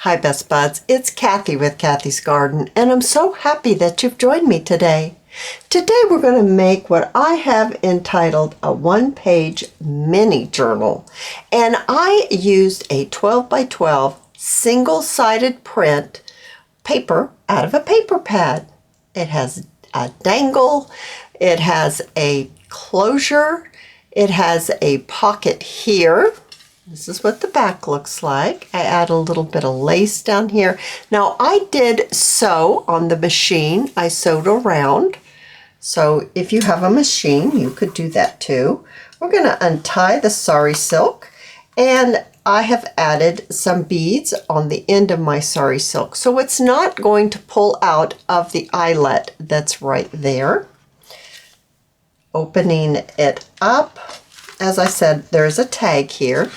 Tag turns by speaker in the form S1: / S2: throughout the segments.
S1: Hi Best Buds, it's Cathy with Cathy's Garden, and I'm so happy that you've joined me today. Today we're going to make what I have entitled a one-page mini journal, and I used a 12 by 12 single-sided print paper out of a paper pad. It has a dangle, it has a closure, it has a pocket here. This is what the back looks like. I add a little bit of lace down here. Now I did sew on the machine. I sewed around. So if you have a machine, you could do that too. We're going to untie the Sari silk, and I have added some beads on the end of my Sari silk. So it's not going to pull out of the eyelet that's right there. Opening it up. As I said, there's a tag here.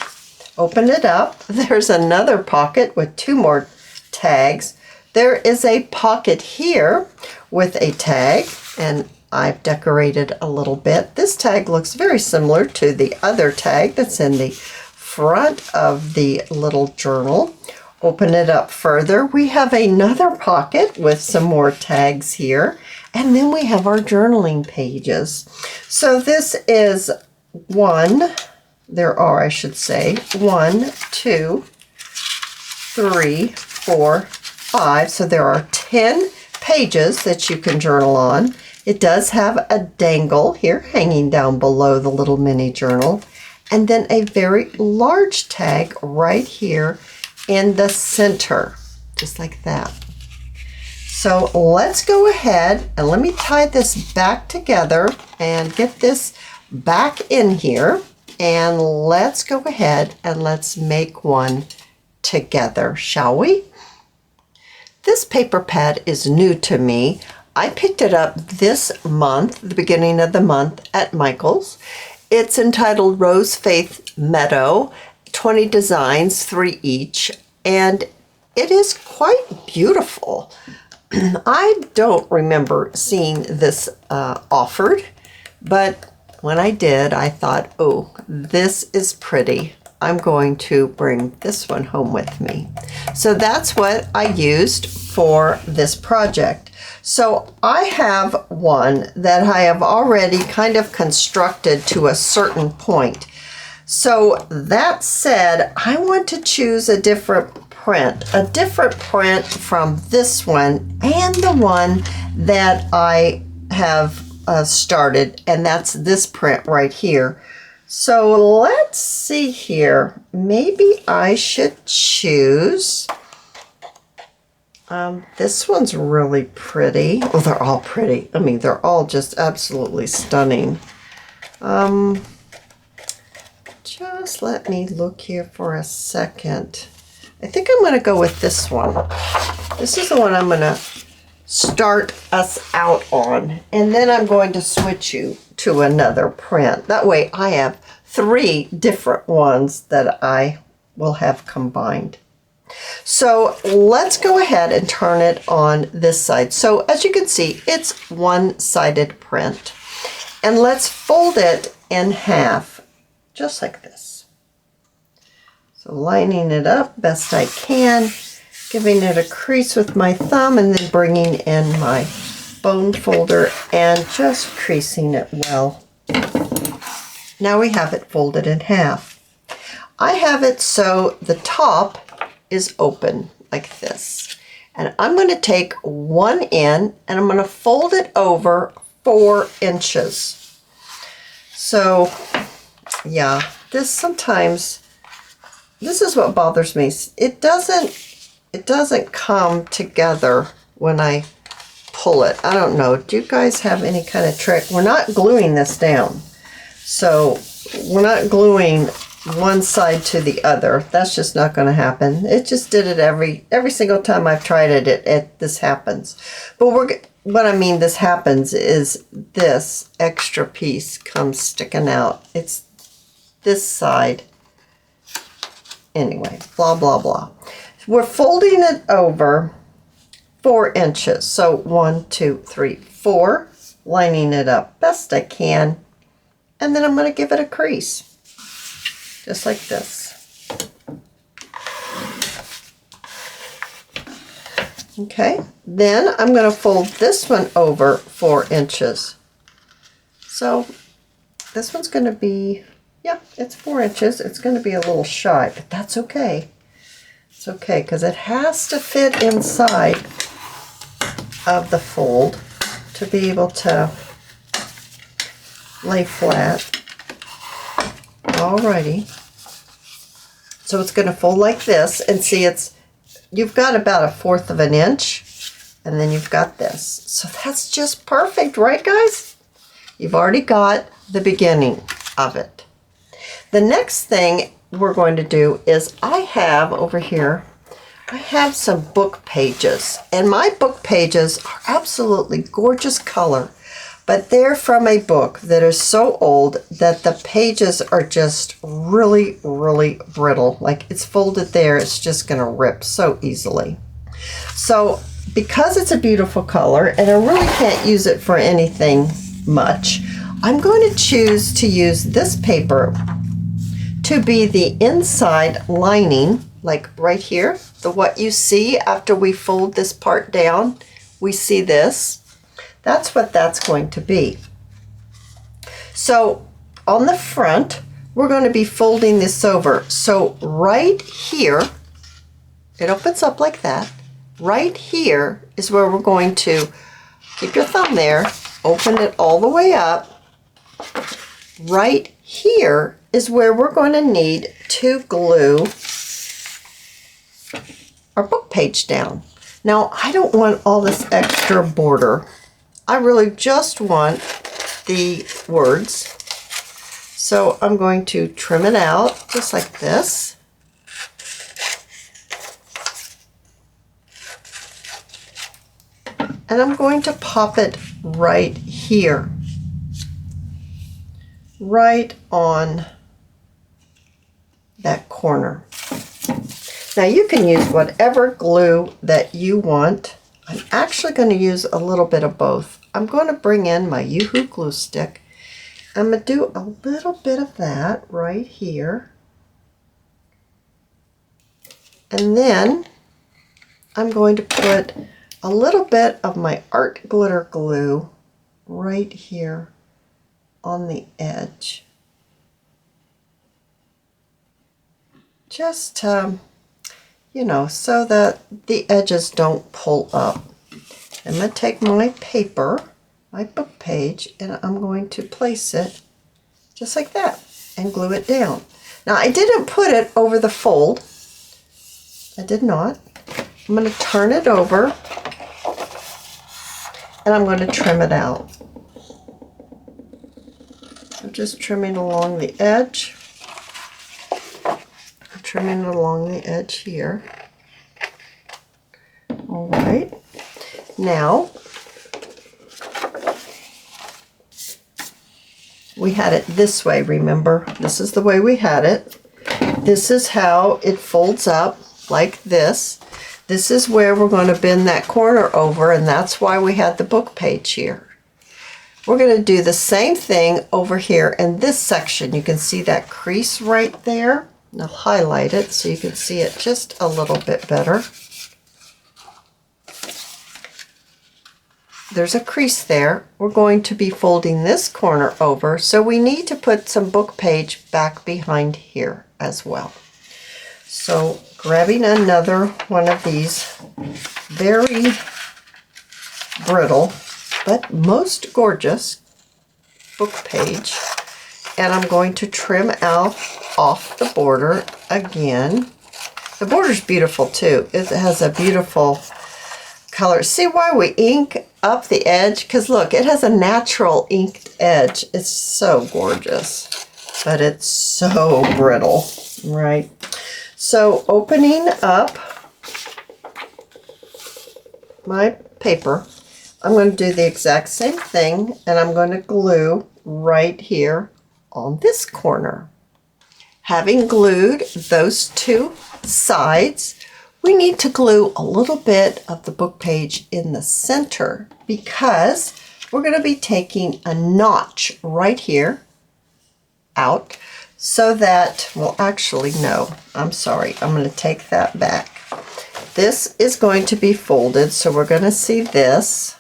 S1: Open it up. There's another pocket with two more tags. There is a pocket here with a tag, and I've decorated a little bit. This tag looks very similar to the other tag that's in the front of the little journal. Open it up further. We have another pocket with some more tags here, and then we have our journaling pages. So this is I should say 1, 2, 3, 4, 5. So there are 10 pages that you can journal on. It does have a dangle here hanging down below the little mini journal, and then a very large tag right here in the center, just like that. So let's go ahead and let me tie this back together and get this back in here. And let's go ahead and let's make one together, shall we? This paper pad is new to me. I picked it up this month, the beginning of the month, at Michael's. It's entitled Rosefaith Meadow, 20 designs, 3 each, and it is quite beautiful. I don't remember seeing this offered, but when I did, I thought, oh, this is pretty. I'm going to bring this one home with me. So that's what I used for this project. So I have one that I have already kind of constructed to a certain point. So that said, I want to choose a different print from this one and the one that I have started, and that's this print right here. So let's see here. Maybe I should choose this one's really pretty. Well, they're all pretty. I mean, they're all just absolutely stunning. Just let me look here for a second. I think I'm going to go with this one. This is the one I'm going to start us out on, and then I'm going to switch you to another print. That way I have 3 different ones that I will have combined. So let's go ahead and turn it on this side. So as you can see, it's one-sided print, and let's fold it in half just like this. So lining it up best I can, giving it a crease with my thumb, and then bringing in my bone folder and just creasing it well. Now we have it folded in half. I have it so the top is open like this. And I'm going to take one end and I'm going to fold it over 4 inches. So yeah, this is what bothers me. It doesn't come together when I pull it. I don't know. Do you guys have any kind of trick? We're not gluing this down. So we're not gluing one side to the other. That's just not going to happen. It just did it every single time I've tried it. This happens. But what I mean this happens is this extra piece comes sticking out. It's this side. Anyway, blah, blah, blah. We're folding it over 4 inches. So 1, 2, 3, 4. Lining it up best I can. And then I'm going to give it a crease. Just like this. Okay, then I'm going to fold this one over 4 inches. So this one's going to be, yeah, it's 4 inches. It's going to be a little shy, but that's okay. It's okay because it has to fit inside of the fold to be able to lay flat. Alrighty. So it's going to fold like this, and see, you've got about 1/4 of an inch, and then you've got this. So that's just perfect, right guys? You've already got the beginning of it. The next thing we're going to do is I have over here, I have some book pages, and my book pages are absolutely gorgeous color, but they're from a book that is so old that the pages are just really, really brittle. Like it's folded there, it's just gonna rip so easily. So because it's a beautiful color and I really can't use it for anything much, I'm going to choose to use this paper to be the inside lining, like right here, what you see after we fold this part down, we see this. That's what that's going to be. So on the front, we're going to be folding this over. So right here, it opens up like that. Right here is where we're going to keep your thumb there, open it all the way up. Right here is where we're going to need to glue our book page down. Now, I don't want all this extra border. I really just want the words. So I'm going to trim it out just like this. And I'm going to pop it right here. Right on that corner. Now you can use whatever glue that you want. I'm actually going to use a little bit of both. I'm going to bring in my Yoo-Hoo glue stick. I'm going to do a little bit of that right here. And then I'm going to put a little bit of my art glitter glue right here on the edge. Just you know, so that the edges don't pull up. I'm going to take my paper, my book page, and I'm going to place it just like that and glue it down. Now I didn't put it over the fold. I did not. I'm going to turn it over and I'm going to trim it out. I'm just trimming along the edge. Trimming along the edge here. All right. Now, we had it this way, remember? This is the way we had it. This is how it folds up, like this. This is where we're going to bend that corner over, and that's why we had the book page here. We're going to do the same thing over here in this section. You can see that crease right there. I'll highlight it so you can see it just a little bit better. There's a crease there. We're going to be folding this corner over, so we need to put some book page back behind here as well. So grabbing another one of these very brittle but most gorgeous book page, and I'm going to trim out off the border again. The border's beautiful too. It has a beautiful color. See why we ink up the edge? Because look, it has a natural inked edge. It's so gorgeous, but it's so brittle, right? So opening up my paper, I'm going to do the exact same thing, and I'm going to glue right here on this corner. Having glued those two sides, we need to glue a little bit of the book page in the center because we're going to be taking a notch right here out so that, well, actually, no, I'm sorry. I'm going to take that back. this is going to be folded, so we're going to see this.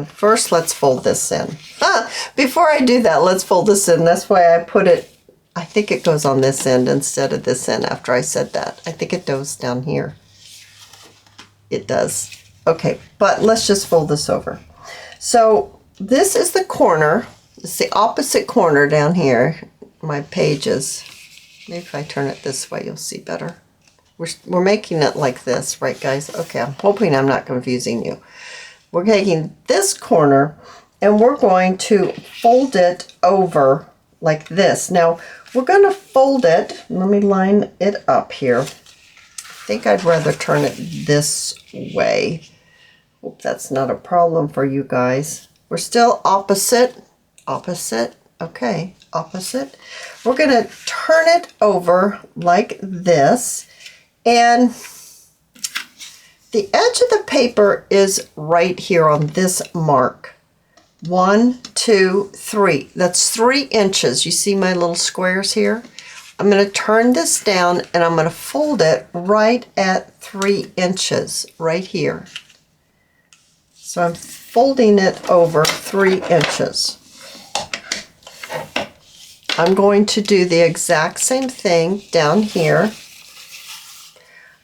S1: First, let's fold this in. Before I do that, let's fold this in. That's why I put it, I think it goes on this end instead of this end after I said that. I think it goes down here. It does. Okay, but let's just fold this over. So this is the corner. It's the opposite corner down here. My pages. Maybe if I turn it this way, you'll see better. We're making it like this, right guys? Okay, I'm hoping I'm not confusing you. We're taking this corner and we're going to fold it over like this. Now, we're going to fold it. Let me line it up here. I think I'd rather turn it this way. Hope that's not a problem for you guys. We're still opposite. Opposite. Okay, opposite. We're going to turn it over like this. And the edge of the paper is right here on this mark. 1, 2, 3. That's 3 inches. You see my little squares here? I'm going to turn this down and I'm going to fold it right at 3 inches right here. So I'm folding it over 3 inches. I'm going to do the exact same thing down here.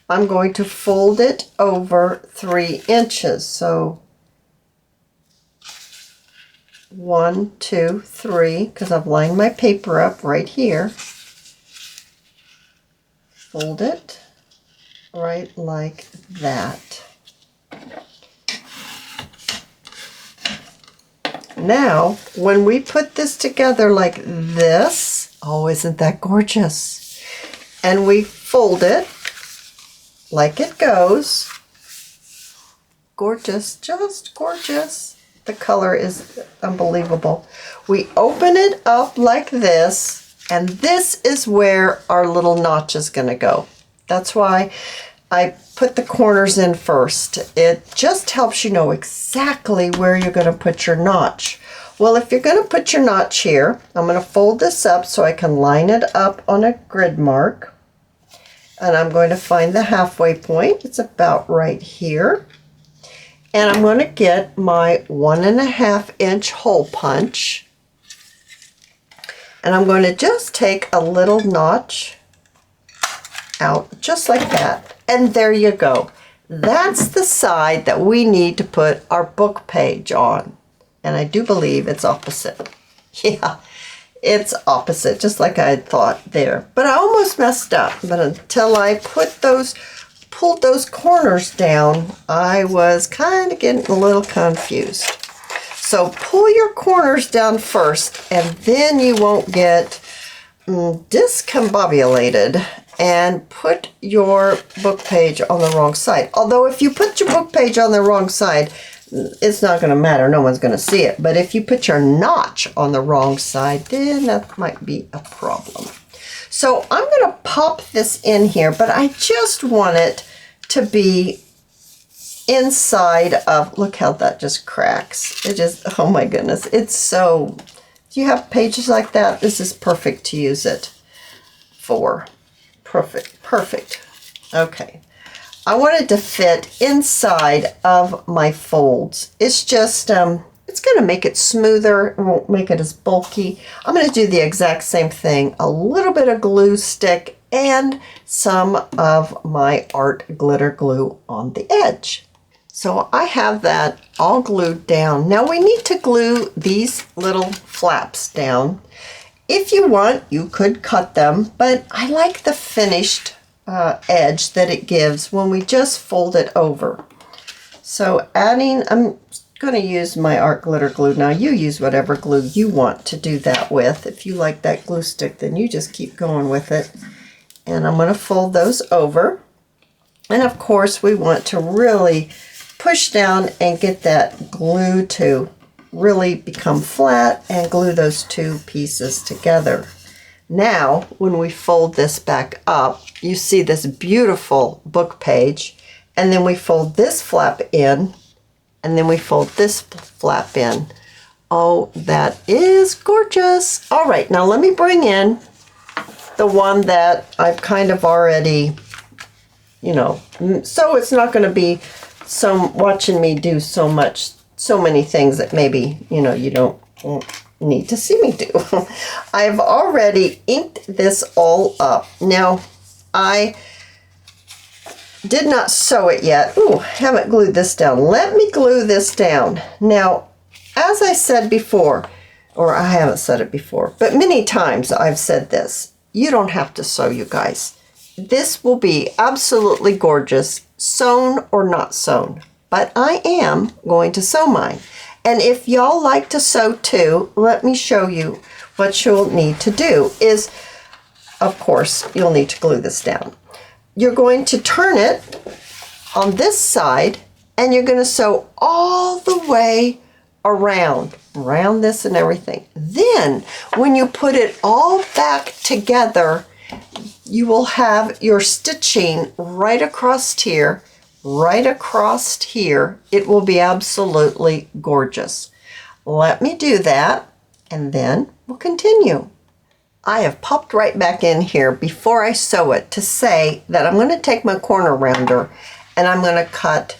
S1: I'm going to fold it over 3 inches. So 1, 2, 3, because I've lined my paper up right here. Fold it right like that. Now, when we put this together like this, oh, isn't that gorgeous? And we fold it like it goes. Gorgeous, just gorgeous. The color is unbelievable. We open it up like this, and this is where our little notch is going to go. That's why I put the corners in first. It just helps you know exactly where you're going to put your notch. Well, if you're going to put your notch here, I'm going to fold this up so I can line it up on a grid mark. And I'm going to find the halfway point. It's about right here. And I'm going to get my 1.5 inch hole punch. And I'm going to just take a little notch out just like that. And there you go. That's the side that we need to put our book page on. And I do believe it's opposite. Yeah, it's opposite, just like I had thought there. But I almost messed up. But until I pulled those corners down, I was kind of getting a little confused. So pull your corners down first, and then you won't get discombobulated and put your book page on the wrong side. Although if you put your book page on the wrong side, it's not going to matter. No one's going to see it. But if you put your notch on the wrong side, then that might be a problem. So I'm going to pop this in here, but I just want it to be inside of, look how that just cracks. It just, oh my goodness. It's so, do you have pages like that? This is perfect to use it for. Perfect, perfect. Okay. I want it to fit inside of my folds. It's just, it's going to make it smoother. It won't make it as bulky. I'm going to do the exact same thing. A little bit of glue stick and some of my art glitter glue on the edge. So I have that all glued down. Now we need to glue these little flaps down. If you want, you could cut them, but I like the finished edge that it gives when we just fold it over. So I'm going to use my art glitter glue. Now you use whatever glue you want to do that with. If you like that glue stick, then you just keep going with it. And I'm going to fold those over. And of course we want to really push down and get that glue to really become flat and glue those two pieces together. Now, when we fold this back up, you see this beautiful book page, and then we fold this flap in, and then we fold this flap in. Oh, that is gorgeous. All right, now let me bring in the one that I've kind of already you know, so it's not going to be watching me do so many things that maybe, you know, you don't need to see me do. I've already inked this all up. Now, I did not sew it yet. Ooh, haven't glued this down. Let me glue this down. Now, as I said before, or I haven't said it before, but many times I've said this, you don't have to sew, you guys. This will be absolutely gorgeous, sewn or not sewn. But I am going to sew mine. And if y'all like to sew too, let me show you what you'll need to do is, of course, you'll need to glue this down. You're going to turn it on this side and you're going to sew all the way around this and everything. Then when you put it all back together, you will have your stitching right across here, right across here. It will be absolutely gorgeous. Let me do that and then we'll continue. I have popped right back in here before I sew it to say that I'm going to take my corner rounder and I'm going to cut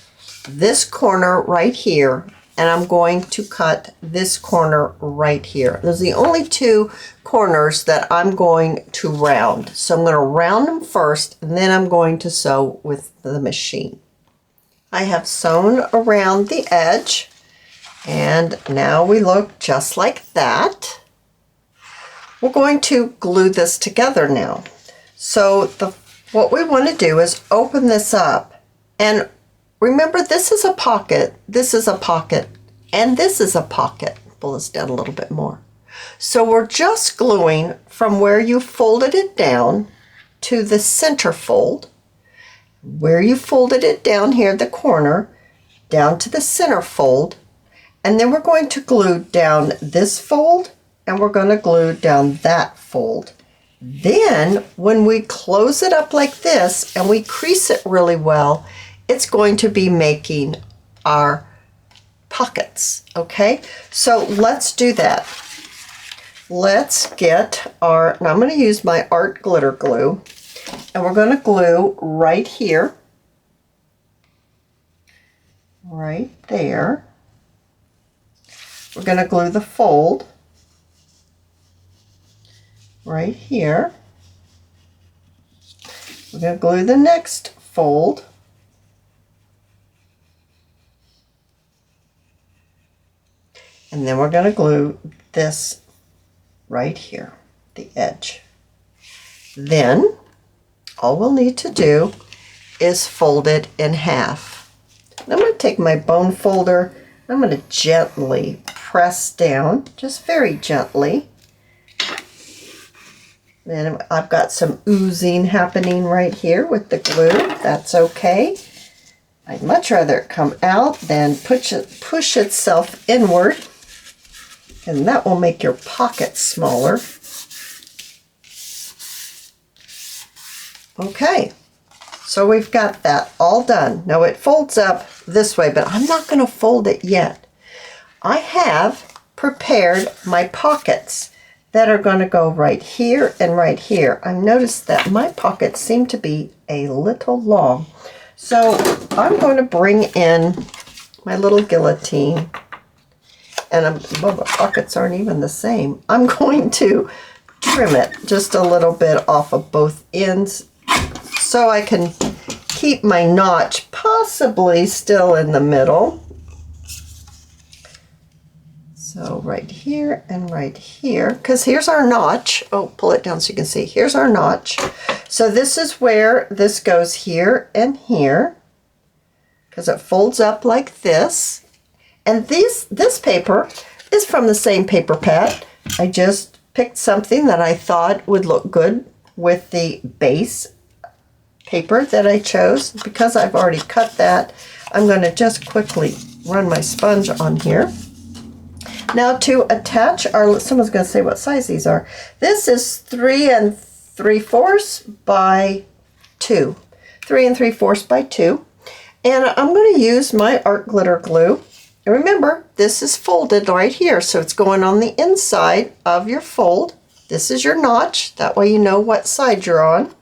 S1: this corner right here and I'm going to cut this corner right here. Those are the only two corners that I'm going to round. So I'm going to round them first and then I'm going to sew with the machine. I have sewn around the edge and now we look just like that. We're going to glue this together now. So what we want to do is open this up. And remember, this is a pocket, this is a pocket, and this is a pocket. Pull this down a little bit more. So we're just gluing from where you folded it down to the center fold, where you folded it down here, the corner, down to the center fold. And then we're going to glue down this fold and we're going to glue down that fold. Then when we close it up like this and we crease it really well, it's going to be making our pockets, okay? So let's do that. Let's get our, now I'm going to use my art glitter glue and we're going to glue right here, right there. We're going to glue the fold right here. We're going to glue the next fold. And then we're going to glue this right here, the edge. Then all we'll need to do is fold it in half. And I'm going to take my bone folder, I'm going to gently press down, just very gently. Then I've got some oozing happening right here with the glue. That's okay. I'd much rather it come out than push itself inward. And that will make your pocket smaller. Okay, so we've got that all done. Now it folds up this way, but I'm not going to fold it yet. I have prepared my pockets that are going to go right here and right here. I've noticed that my pockets seem to be a little long. So I'm going to bring in my little guillotine. And well, the pockets aren't even the same. I'm going to trim it just a little bit off of both ends so I can keep my notch possibly still in the middle. So right here and right here, because here's our notch. Oh, pull it down so you can see. Here's our notch. So this is where this goes here and here, because it folds up like this. And this paper is from the same paper pad. I just picked something that I thought would look good with the base paper that I chose. Because I've already cut that, I'm going to just quickly run my sponge on here. Now to attach our, someone's going to say what size these are. This is 3 3/4 by 2. 3 3/4 by 2. And I'm going to use my art glitter glue. And remember, this is folded right here, so it's going on the inside of your fold. This is your notch, that way you know what side you're on.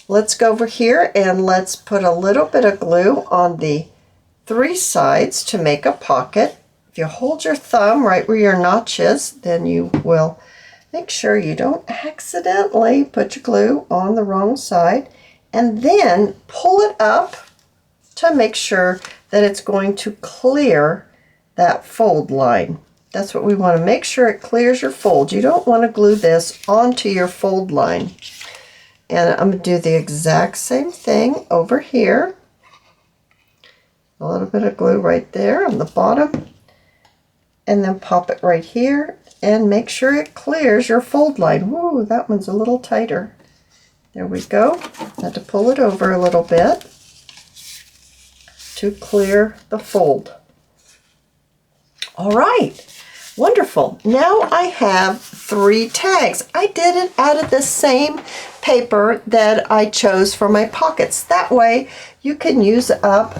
S1: let's go over here and let's put a little bit of glue on the 3 sides to make a pocket. If you hold your thumb right where your notch is, then you will make sure you don't accidentally put your glue on the wrong side, and then pull it up to make sure that it's going to clear that fold line. That's what we want to make sure it clears your fold. You don't want to glue this onto your fold line. And I'm going to do the exact same thing over here. A little bit of glue right there on the bottom, and then pop it right here and make sure it clears your fold line. Woo, that one's a little tighter. There we go. Had to pull it over a little bit to clear the fold. All right, wonderful. Now I have 3 tags. I did it out of the same paper that I chose for my pockets. That way you can use up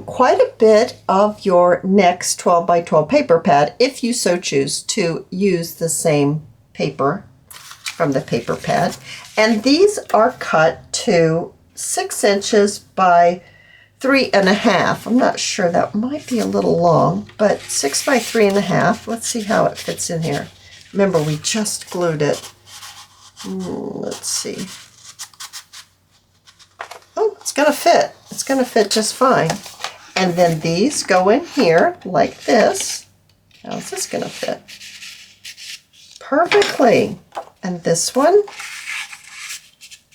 S1: quite a bit of your next 12 by 12 paper pad if you so choose to use the same paper from the paper pad. And these are cut to 6 inches by 3.5. I'm not sure, that might be a little long, but 6 by 3.5. Let's see how it fits in here. Remember, we just glued it. Let's see. Oh, it's gonna fit. It's gonna fit just fine. And then these go in here like this. How's this gonna fit? Perfectly. And this one,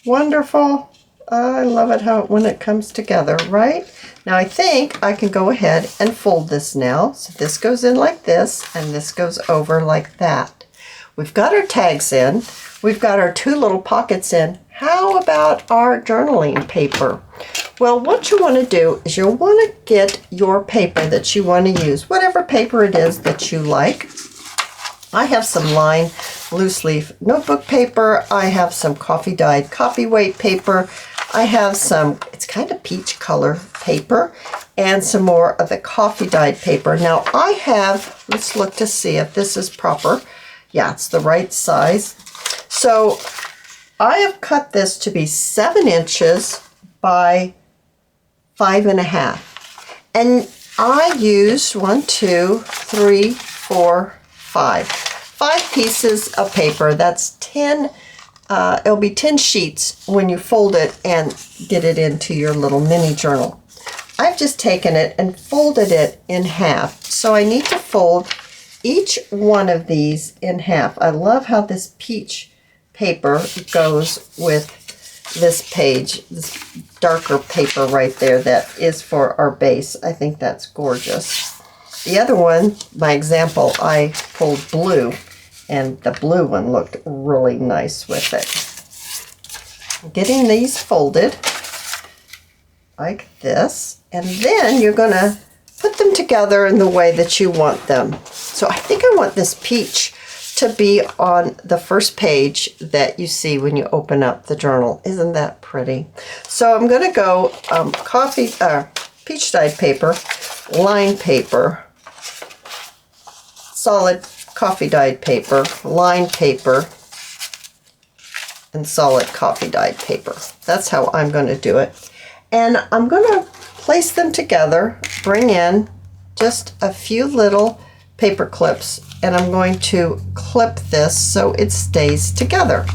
S1: wonderful. I love it when it comes together, right? Now I think I can go ahead and fold this now. So this goes in like this, and this goes over like that. We've got our tags in. We've got our 2 little pockets in. How about our journaling paper? Well, what you want to do is you'll want to get your paper that you want to use, whatever paper it is that you like. I have some lined loose leaf notebook paper. I have some coffee dyed copy weight paper. I have some, it's kind of peach color paper, and some more of the coffee dyed paper. Now I have, let's look to see if this is proper. Yeah, it's the right size. So I have cut this to be 7 inches by 5.5. And I used 1, 2, 3, 4, 5. 5 pieces of paper. That's 10. It'll be 10 sheets when you fold it and get it into your little mini journal. I've just taken it and folded it in half. So I need to fold each one of these in half. I love how this peach paper goes with this page, this darker paper right there that is for our base. I think that's gorgeous. The other one, my example, I pulled blue, and the blue one looked really nice with it. Getting these folded like this, and then you're going to put them together in the way that you want them. So I think I want this peach to be on the first page that you see when you open up the journal. Isn't that pretty? So I'm going to go peach dyed paper, lined paper, solid coffee dyed paper, lined paper, and solid coffee dyed paper. That's how I'm going to do it. And I'm going to place them together, bring in just a few little paper clips, and I'm going to clip this so it stays together.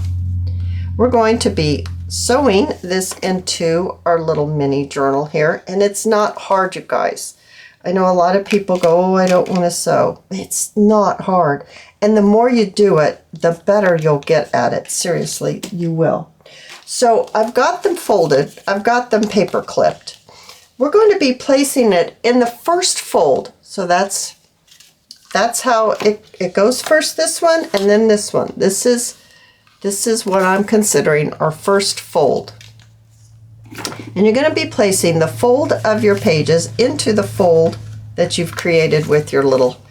S1: We're going to be sewing this into our little mini journal here, and it's not hard, you guys. I know a lot of people go, oh, I don't want to sew. It's not hard. And the more you do it, the better you'll get at it. Seriously, you will. So I've got them folded. I've got them paper clipped. We're going to be placing it in the first fold. So that's how it goes first, this one, and then this one. This is what I'm considering our first fold. And you're going to be placing the fold of your pages into the fold that you've created with your little,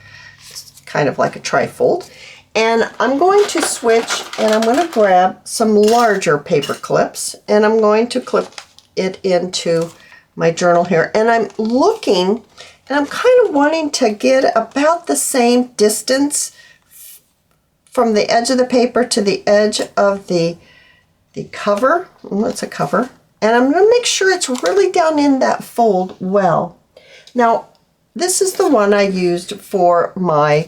S1: kind of like a trifold. And I'm going to switch, and I'm going to grab some larger paper clips, and I'm going to clip it into my journal here. And I'm looking, and I'm kind of wanting to get about the same distance from the edge of the paper to the edge of the the cover. That's a cover. And I'm going to make sure it's really down in that fold well. Now, this is the one I used for my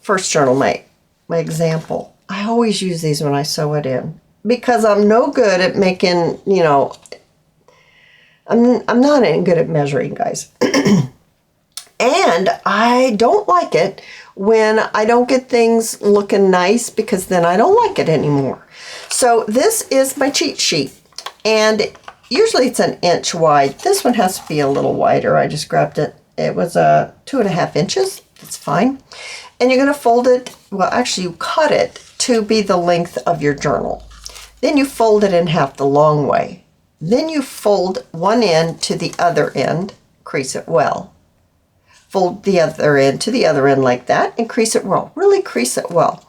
S1: first journal, my example. I always use these when I sew it in because I'm no good at making, you know, I'm not any good at measuring, guys. And I don't like it when I don't get things looking nice because then I don't like it anymore. So this is my cheat sheet. And usually it's an inch wide. This one has to be a little wider. I just grabbed it. It was 2.5 inches. That's fine. And you're going to fold it. Well, actually you cut it to be the length of your journal. Then you fold it in half the long way. Then you fold one end to the other end, crease it well. Fold the other end to the other end like that and crease it well. Really crease it well.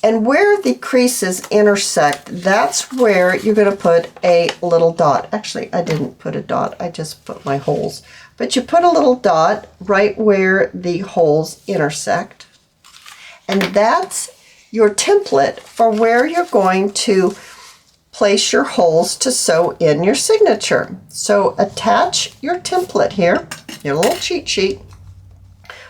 S1: And where the creases intersect, that's where you're going to put a little dot. Actually, I didn't put a dot. I just put my holes. But you put a little dot right where the holes intersect. And that's your template for where you're going to place your holes to sew in your signature. So attach your template here, your little cheat sheet.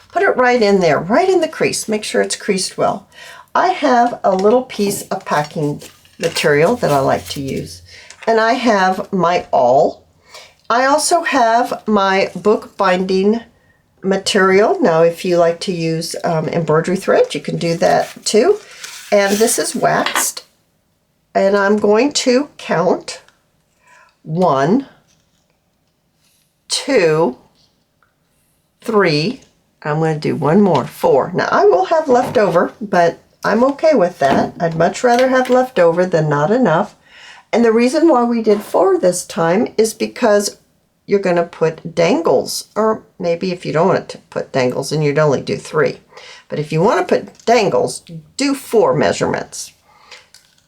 S1: Put it right in there, right in the crease. Make sure it's creased well. I have a little piece of packing material that I like to use. And I have my awl. I also have my book binding material. Now, if you like to use embroidery thread, you can do that too. And this is waxed. And I'm going to count 1, 2, 3. I'm going to do one more, 4. Now, I will have leftover, but I'm okay with that. I'd much rather have leftover than not enough. And the reason why we did 4 this time is because you're going to put dangles, or maybe if you don't want to put dangles, then you'd only do 3. But if you want to put dangles, do 4 measurements.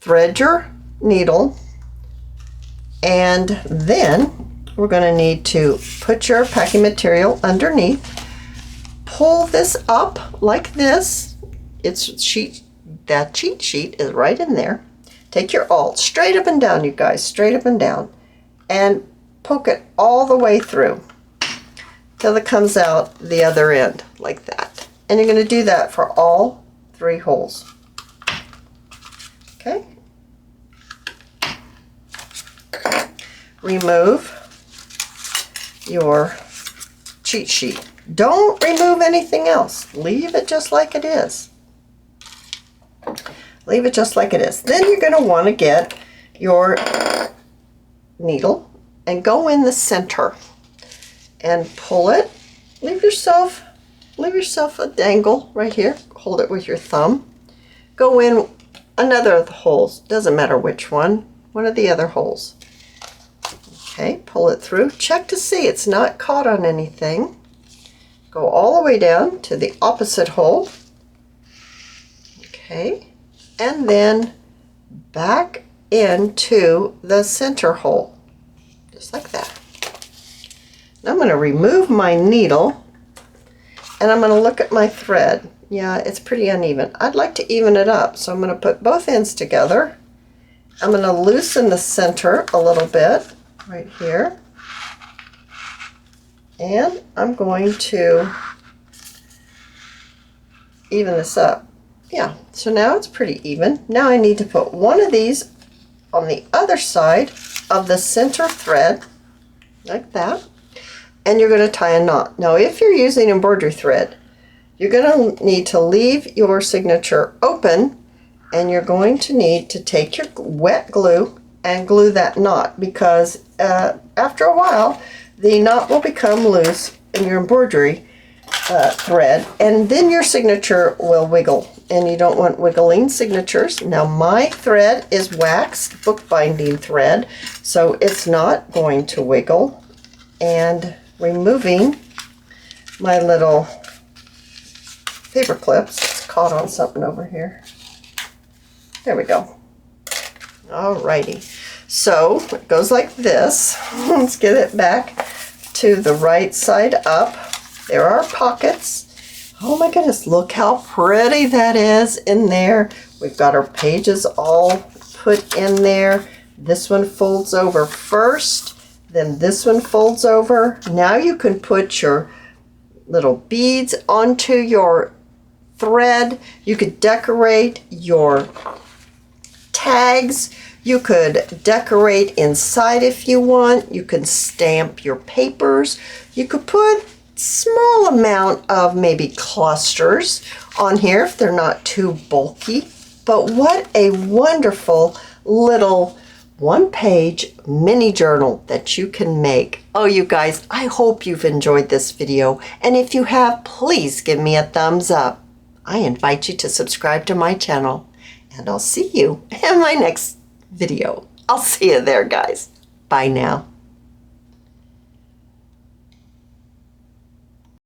S1: Thread your needle, and then we're going to need to put your packing material underneath. Pull this up like this. That cheat sheet is right in there. Take your awl straight up and down, you guys, straight up and down, and poke it all the way through till it comes out the other end like that. And you're going to do that for all 3 holes. Okay. Remove your cheat sheet. Don't remove anything else. Leave it just like it is. Leave it just like it is. Then you're going to want to get your needle and go in the center and pull it. Leave yourself a dangle right here. Hold it with your thumb. Go in another of the holes. Doesn't matter which one. One of the other holes. Okay, pull it through. Check to see it's not caught on anything. Go all the way down to the opposite hole. Okay, and then back into the center hole, just like that. Now I'm going to remove my needle, and I'm going to look at my thread. Yeah, it's pretty uneven. I'd like to even it up, so I'm going to put both ends together. I'm going to loosen the center a little bit right here. And I'm going to even this up. Yeah, so now it's pretty even. Now I need to put one of these on the other side of the center thread, like that. And you're going to tie a knot. Now, if you're using embroidery thread, you're going to need to leave your signature open, and you're going to need to take your wet glue and glue that knot, because after a while, the knot will become loose in your embroidery thread, and then your signature will wiggle, and you don't want wiggling signatures. Now, my thread is waxed bookbinding thread, so it's not going to wiggle. And removing my little paper clips. It's caught on something over here. There we go. Alrighty. So it goes like this. Let's get it back to the right side up. There are pockets. Oh my goodness, look how pretty that is in there. We've got our pages all put in there. This one folds over first, then this one folds over. Now you can put your little beads onto your thread. You could decorate your tags. You could decorate inside if you want. You can stamp your papers. You could put small amount of maybe clusters on here if they're not too bulky. But what a wonderful little one-page mini journal that you can make. Oh, you guys, I hope you've enjoyed this video. And if you have, please give me a thumbs up. I invite you to subscribe to my channel. And I'll see you in my next video. I'll see you there, guys. Bye now.